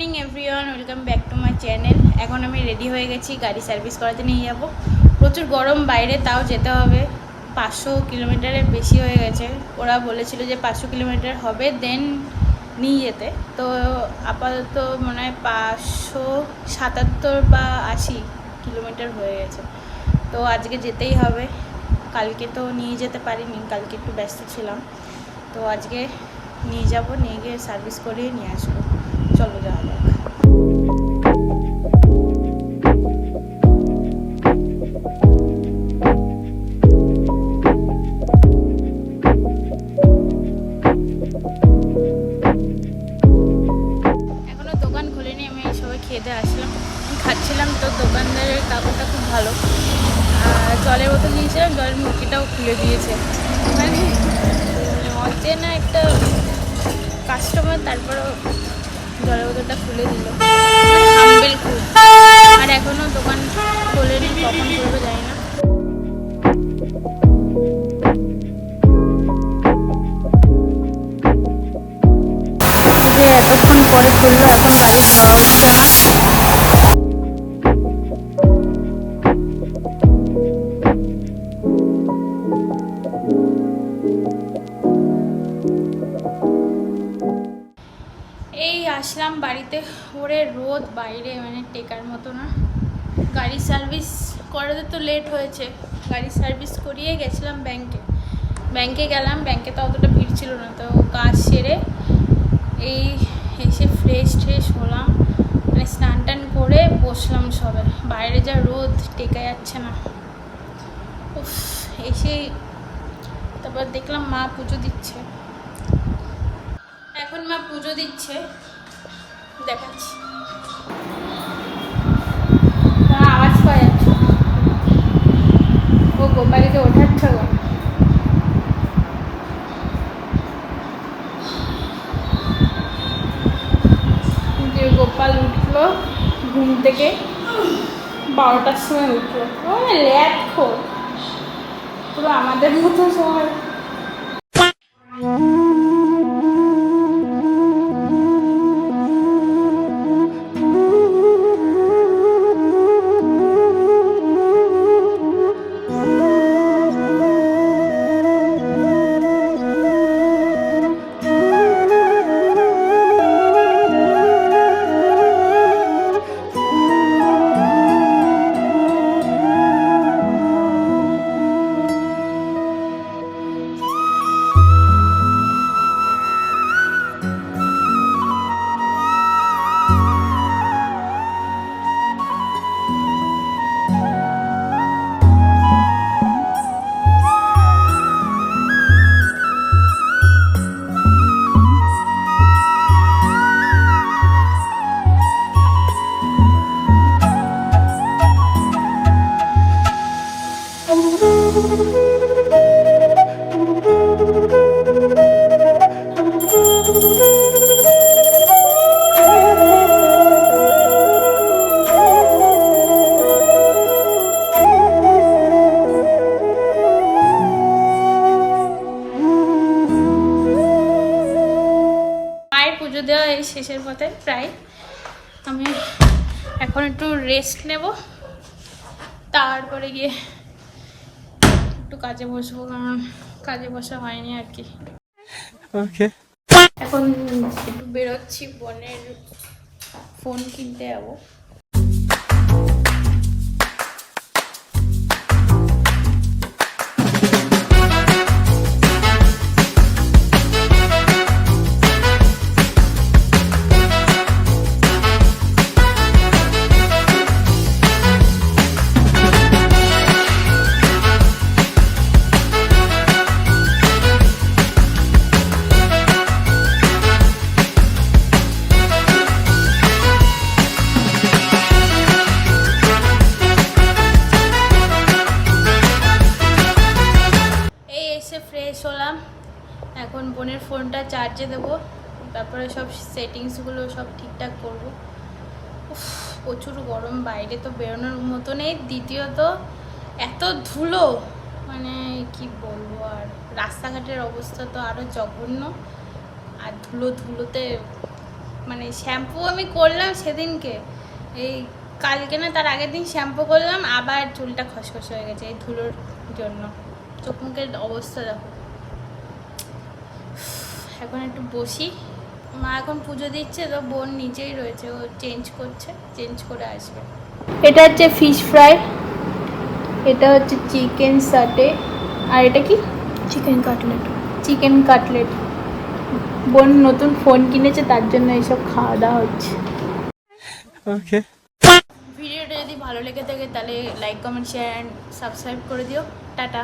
Morning everyone, welcome back to my channel. এখন আমি ready হয়ে গেছি, গাড়ি সার্ভিস করাতে নিয়ে যাব। প্রচুর গরম বাইরে, তাও যেতে হবে। 500 কিলোমিটারের বেশি হয়ে গেছে। ওরা বলেছিল যে 500 কিলোমিটার হবে দেন নিয়ে যেতে। তো আপাতত মনে হয় 577 বা 80 কিলোমিটার হয়ে গেছে। তো আজকে যেতেই হবে। কালকে তো নিয়ে যেতে পারিনি, কালকে একটু ব্যস্ত ছিলাম। তো আজকে নিয়ে যাব, নিয়ে গিয়ে সার্ভিস করিয়ে নিয়ে আসবো। চলো যাওয়া যাক। এখনো দোকান খুলেনি, আমি সবাই খেতে আসলাম, খাচ্ছিলাম। তো দোকানদারের কাপড়টা খুব ভালো। জলের বোতল নিয়েছিলাম, জলের মুখিটাও খুলে দিয়েছে। মানে অচেনা একটা কাস্টমার, তারপরেও জলের বোতলটা খুলে দিল। হাম্বেল খুব। আর এখনও দোকান খোলেনি, কখন খুলবে জানি না। যে এতক্ষণ পরে খুললো, এখন গাড়ি পাওয়া হচ্ছে না। এই আসলাম বাড়িতে, ওরে রোদ বাইরে, মানে টেকার মতো না। গাড়ি সার্ভিস করাতে তো লেট হয়েছে। গাড়ি সার্ভিস করিয়ে গেছিলাম ব্যাংকে গেলাম। ব্যাংকে তো অতটা ভিড় ছিল না। তো কাজ সেরে এই এসে ফ্রেশ হলাম, মানে স্নান টান করে বসলাম সবে। বাইরে যা রোদ, টেকা যাচ্ছে না। উফ, এসে তারপর দেখলাম মা পুজো দিচ্ছে। এখন মা পুজো দিচ্ছে, দেখাচ্ছি। আওয়াজ পাওয়া যাচ্ছে। ও গোপালকে ওঠাচ্ছ গো। যে গোপাল উঠলো ঘুম থেকে 12টার সময় উঠলো। ও ল্যাট খোর, পুরো আমাদের মতো সময়। পুজো দেওয়া এই শেষের পথে প্রায়। আমি এখন একটু রেস্ট নেব, তারপরে গিয়ে একটু কাজে বসবো, কারণ কাজে বসা হয়নি আর কি। ওকে, এখন একটু বেরোচ্ছি, বোনের ফোন কিনতে যাবো। ফ্রেশ হলাম, এখন বোনের ফোনটা চার্জে দেবো, তারপরে সব সেটিংসগুলো সব ঠিকঠাক করবো। প্রচুর গরম, বাইরে তো বেরোনোর মতো নেই। দ্বিতীয়ত এত ধুলো, মানে কি বলবো। আর রাস্তাঘাটের অবস্থা তো আরও জঘন্য। আর ধুলোতে মানে শ্যাম্পু আমি করলাম সেদিনকে, এই কালকে না তার আগের দিন শ্যাম্পু করলাম, আবার চুলটা খসখস হয়ে গেছে এই ধুলোর জন্য। চোখ মুখের অবস্থা দেখো। এখন একটু বসি, মা এখন পুজো দিচ্ছে তো, বোন নিচেই রয়েছে, ও চেঞ্জ করছে, চেঞ্জ করে আসবে। এটা হচ্ছে ফিশ ফ্রাই, এটা হচ্ছে চিকেন সাটে, আর এটা কি চিকেন কাটলেট। Chicken cutlet. বোন নতুন ফোন কিনেছে, তার জন্য এইসব খাওয়া দাওয়া হচ্ছে। ওকে, ভিডিওটা যদি ভালো লেগে থাকে তাহলে like comment share and subscribe করে দিও। টাটা।